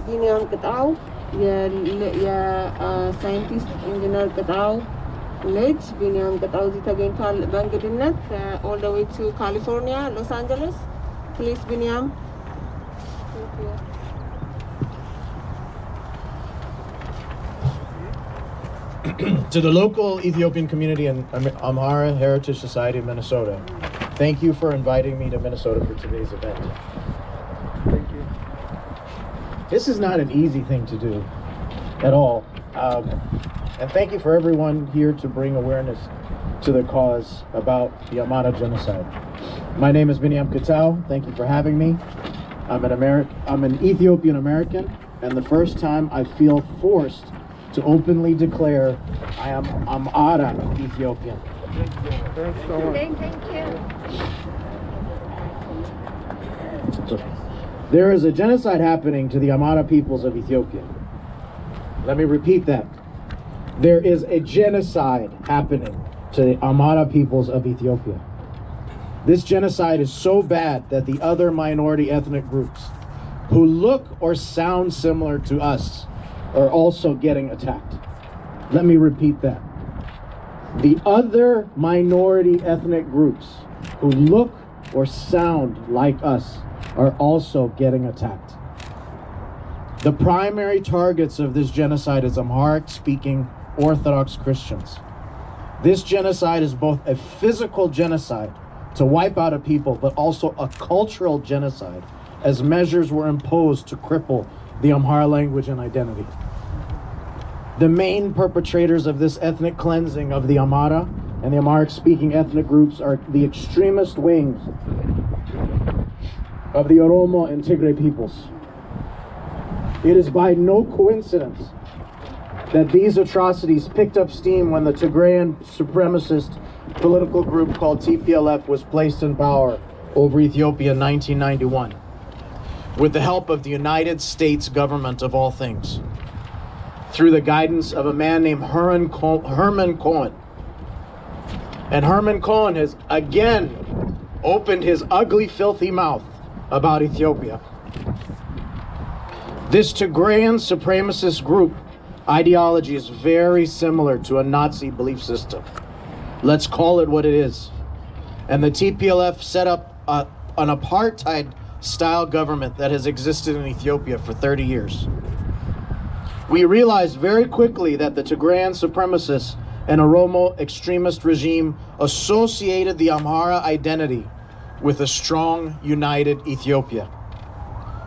Benyeyam Kitaw, የሳይንቲስት ኢንጂነር ቅጣው ልጅ ቢንያም ቅጣው እዚህ ተገኝቷል በእንግድነት all the way to California, Los Angeles. Please, Benyeyam. To the local Ethiopian community in Amhara Heritage Society of Minnesota, thank you for inviting me to Minnesota for today's event. Thank you. This is not an easy thing to do at all. And thank you for everyone here to bring awareness to the cause about the Amhara genocide. My name is Benyeyam Kitaw. Thank you for having me. I'm an Ethiopian American, and the first time I feel forced to openly declare I am Amhara Ethiopian. Thanks so much. Thank you. There is a genocide happening to the Amhara peoples of Ethiopia. Let me repeat that. There is a genocide happening to the Amhara peoples of Ethiopia. This genocide is so bad that the other minority ethnic groups who look or sound similar to us are also getting attacked. Let me repeat that. The other minority ethnic groups who look or sound like us are also getting attacked. The primary targets of this genocide is Amharic-speaking Orthodox Christians. This genocide is both a physical genocide to wipe out a people, but also a cultural genocide, as measures were imposed to cripple the Amhara language and identity. The main perpetrators of this ethnic cleansing of the Amhara and the Amharic-speaking ethnic groups are the extremist wings of the Oromo and Tigray peoples. It is by no coincidence that these atrocities picked up steam when the Tigrayan supremacist political group called TPLF was placed in power over Ethiopia in 1991, with the help of the United States government of all things, through the guidance of a man named Herman Cohen. And Herman Cohen has again opened his ugly, filthy mouth about Ethiopia. This Tigrayan supremacist group ideology is very similar to a Nazi belief system. Let's call it what it is. And the TPLF set up an apartheid-style government that has existed in Ethiopia for 30 years. We realized very quickly that the Tigrayan supremacists and Oromo extremist regime associated the Amhara identity with a strong, united Ethiopia.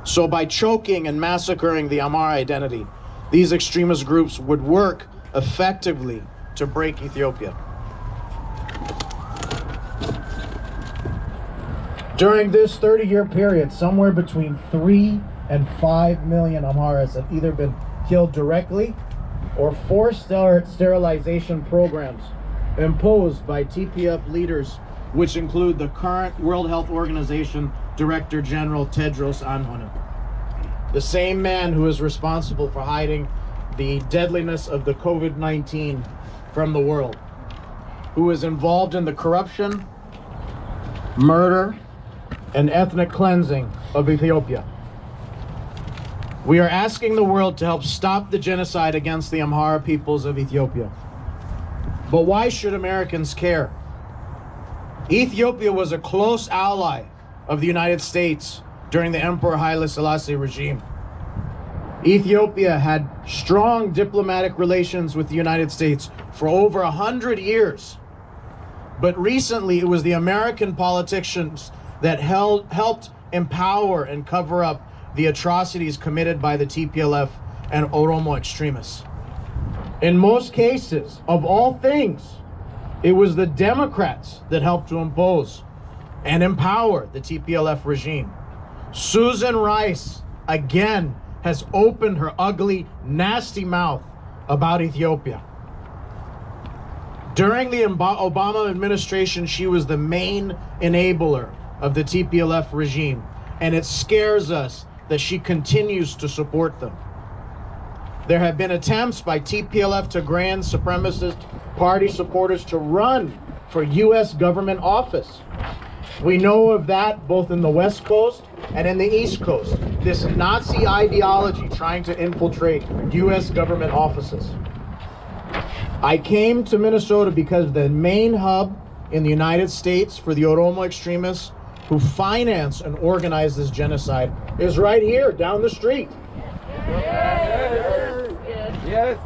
So by choking and massacring the Amhara identity, these extremist groups would work effectively to break Ethiopia. During this 30-year period, somewhere between 3 and 5 million Amharas have either been killed directly or forced sterilization programs imposed by TPF leaders, which include the current World Health Organization Director General Tedros Adhanom, the same man who is responsible for hiding the deadliness of the COVID-19 from the world, who is involved in the corruption, murder, and ethnic cleansing of Ethiopia. We are asking the world to help stop the genocide against the Amhara peoples of Ethiopia. But why should Americans care? Ethiopia was a close ally of the United States during the Emperor Haile Selassie regime. Ethiopia had strong diplomatic relations with the United States for over 100 years. But recently, it was the American politicians that helped empower and cover up the atrocities committed by the TPLF and Oromo extremists. In most cases, of all things, it was the Democrats that helped to impose and empower the TPLF regime. Susan Rice, again, has opened her ugly, nasty mouth about Ethiopia. During the Obama administration, she was the main enabler of the TPLF regime, and it scares us that she continues to support them. There have been attempts by TPLF Tigrayan supremacist party supporters to run for U.S. government office. We know of that both in the West Coast and in the East Coast. this Nazi ideology trying to infiltrate U.S. government offices. I came to Minnesota because the main hub in the United States for the Oromo extremists who finance and organize this genocide is right here down the street. Yes.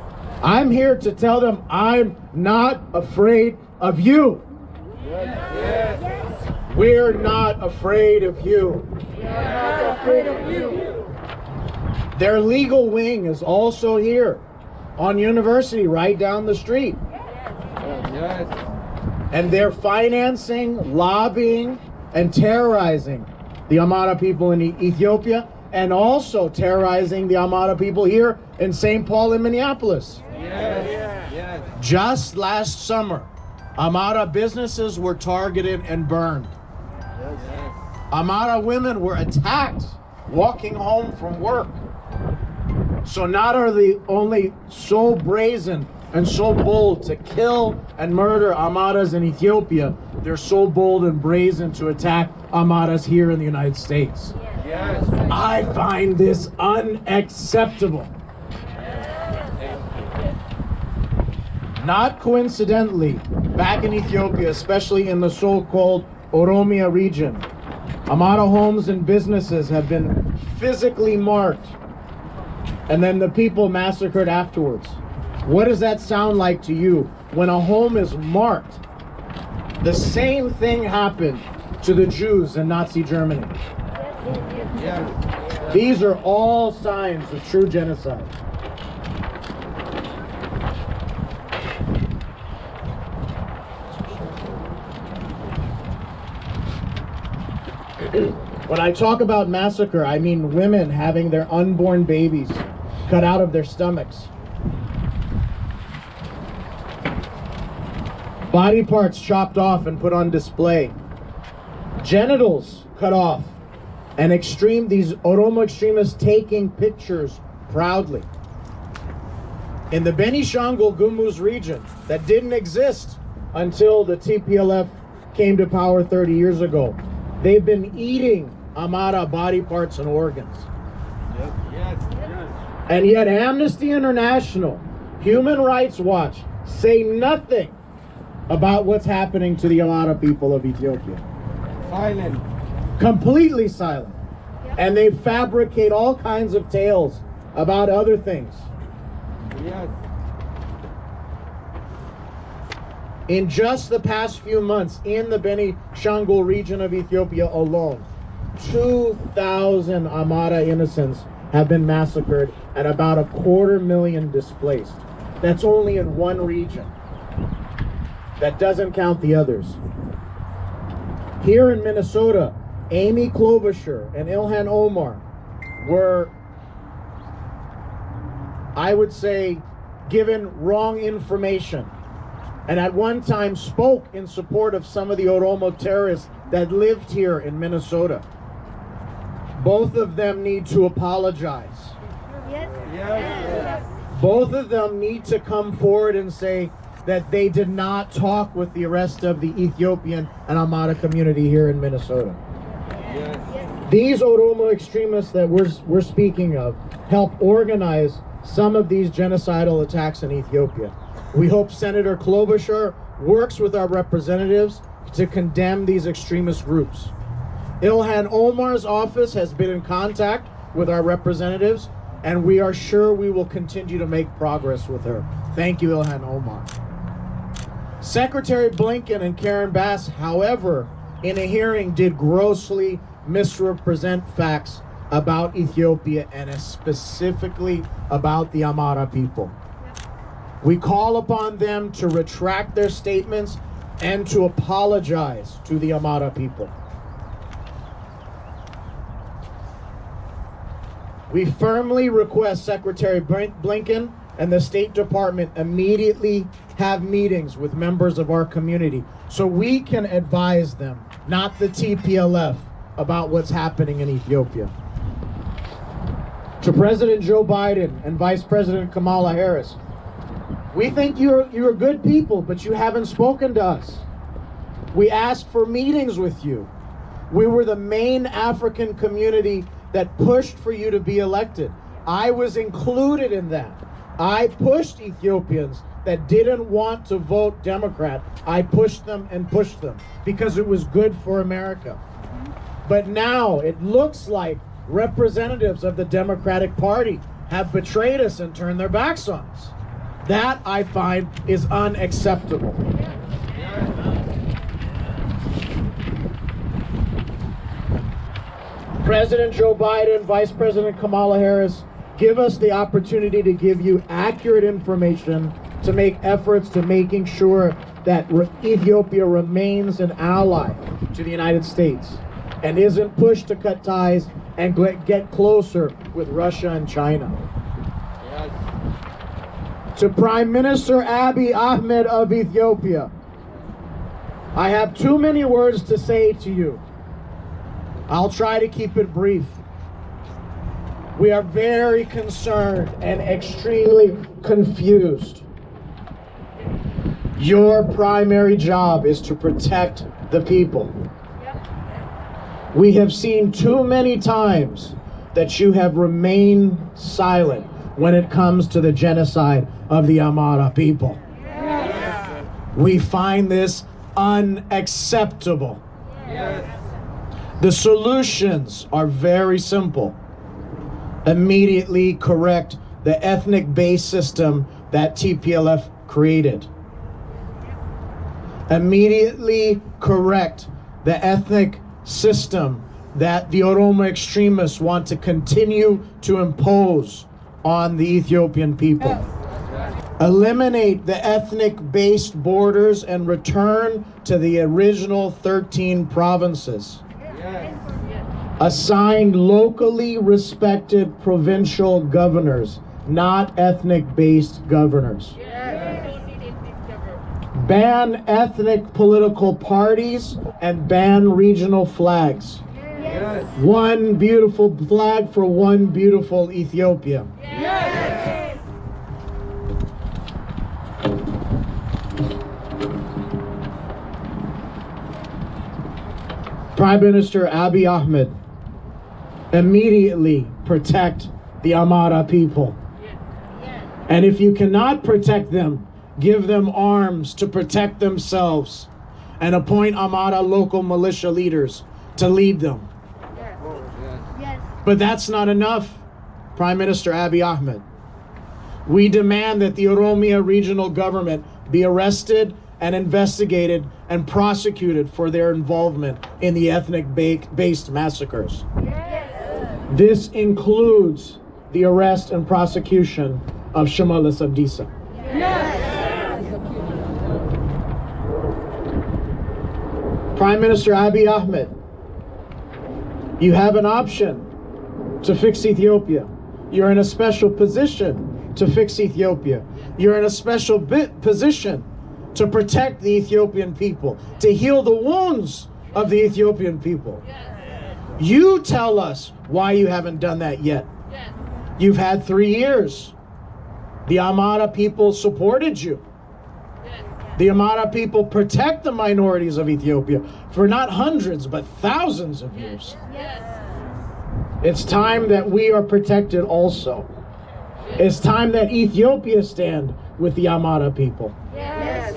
I'm here to tell them I'm not afraid of you. Yes. We're not afraid of you. Their legal wing is also here on University right down the street. Yes. And they're financing, lobbying, and terrorizing the Amhara people in Ethiopia, and also terrorizing the Amhara people here in St. Paul and Minneapolis. Yes. Yes. Just last summer, Amhara businesses were targeted and burned. Yes. Amhara women were attacked walking home from work. So not are they only so brazen and so bold to kill and murder Amharas in Ethiopia, they're so bold and brazen to attack Amharas here in the United States. Yes. I find this unacceptable. Not coincidentally, back in Ethiopia, especially in the so-called Oromia region, Amhara homes and businesses have been physically marked, and then the people massacred afterwards. What does that sound like to you? When a home is marked, the same thing happened to the Jews in Nazi Germany. Yes. These are all signs of true genocide. When I talk about massacre, I mean women having their unborn babies cut out of their stomachs. Body parts chopped off and put on display. Genitals cut off. And these Oromo extremists taking pictures proudly. In the Benishangul Gumuz region that didn't exist until the TPLF came to power 30 years ago, they've been eating Amhara body parts and organs. Yes. Yes. And yet Amnesty International, Human Rights Watch say nothing about what's happening to the Amhara people of Ethiopia. Silent. Completely silent. And they fabricate all kinds of tales about other things. Yes. In just the past few months, in the Benishangul region of Ethiopia alone, 2,000 Amhara innocents have been massacred and about 250,000 displaced. That's only in one region. That doesn't count the others. Here in Minnesota, Amy Klobuchar and Ilhan Omar were, I would say, given wrong information, and at one time spoke in support of some of the Oromo terrorists that lived here in Minnesota. Both of them need to apologize. Yes. Yes. Both of them need to come forward and say that they did not talk with the rest of the Ethiopian and Amhara community here in Minnesota. Yes. These Oromo extremists that we're speaking of help organize some of these genocidal attacks in Ethiopia. We hope Senator Klobuchar works with our representatives to condemn these extremist groups. Ilhan Omar's office has been in contact with our representatives, and we are sure we will continue to make progress with her. Thank you, Ilhan Omar. Secretary Blinken and Karen Bass, however, in a hearing did grossly misrepresent facts about Ethiopia and specifically about the Amhara people. We call upon them to retract their statements and to apologize to the Amhara people. We firmly request Secretary Blinken and the State Department immediately have meetings with members of our community so we can advise them, not the TPLF, about what's happening in Ethiopia. To President Joe Biden and Vice President Kamala Harris, we think you're good people, but you haven't spoken to us. We asked for meetings with you. We were the main African community that pushed for you to be elected. I was included in that. I pushed Ethiopians that didn't want to vote Democrat. I pushed them because it was good for America. But now it looks like representatives of the Democratic Party have betrayed us and turned their backs on us. That, I find, is unacceptable. President Joe Biden, Vice President Kamala Harris, give us the opportunity to give you accurate information, to make efforts to making sure that Ethiopia remains an ally to the United States and isn't pushed to cut ties and get closer with Russia and China. Yes. To Prime Minister Abiy Ahmed of Ethiopia, I have too many words to say to you. I'll try to keep it brief. We are very concerned and extremely confused. Your primary job is to protect the people. We have seen too many times that you have remained silent when it comes to the genocide of the Amhara people. Yes. We find this unacceptable. Yes. The solutions are very simple. Immediately correct the ethnic-based system that TPLF created. Immediately correct the ethnic system that the Oromo extremists want to continue to impose on the Ethiopian people. Eliminate the ethnic-based borders and return to the original 13 provinces. Assign locally respected provincial governors, not ethnic-based governors. Ban ethnic political parties and ban regional flags. Yes. One beautiful flag for one beautiful Ethiopia. Yes. Prime Minister Abiy Ahmed, immediately protect the Amhara people. And if you cannot protect them, give them arms to protect themselves and appoint Amhara local militia leaders to lead them. Yes. But that's not enough, Prime Minister Abiy Ahmed. We demand that the Oromia regional government be arrested and investigated and prosecuted for their involvement in the ethnic-based massacres. Yes. This includes the arrest and prosecution of Shimalis Abdisa. Yes. Prime Minister Abiy Ahmed, you have an option to fix Ethiopia. You're in a special position to fix Ethiopia. You're in a special position to protect the Ethiopian people, to heal the wounds of the Ethiopian people. You tell us why you haven't done that yet. You've had 3 years. The Amhara people supported you. The Amhara people protect the minorities of Ethiopia for not hundreds, but thousands of years. It's time that we are protected also. It's time that Ethiopia stand with the Amhara people. Yes.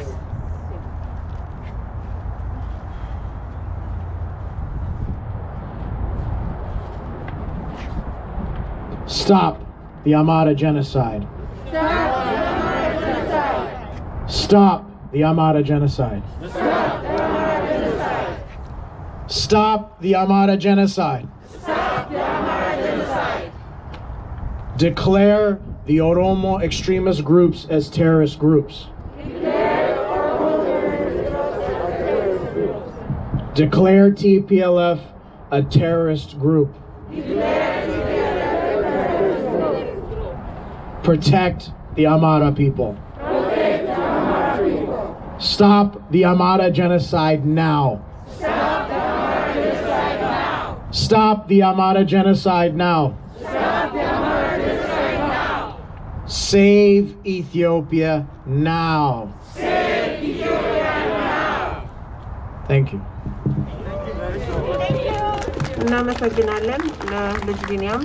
Stop the Amhara genocide. Stop the Amhara genocide. Stop the Amhara genocide. Stop the Amhara genocide. Declare the Oromo extremist groups as terrorist groups. Declare TPLF a terrorist group. Protect the Amhara people. Stop the Amhara genocide now. Stop the Amhara genocide now. Stop the Amhara genocide now. Stop the Amhara genocide now. Save Ethiopia now. Save Ethiopia now. Thank you. Thank you. እናመሰግናለን ለልጅ ቢንያም።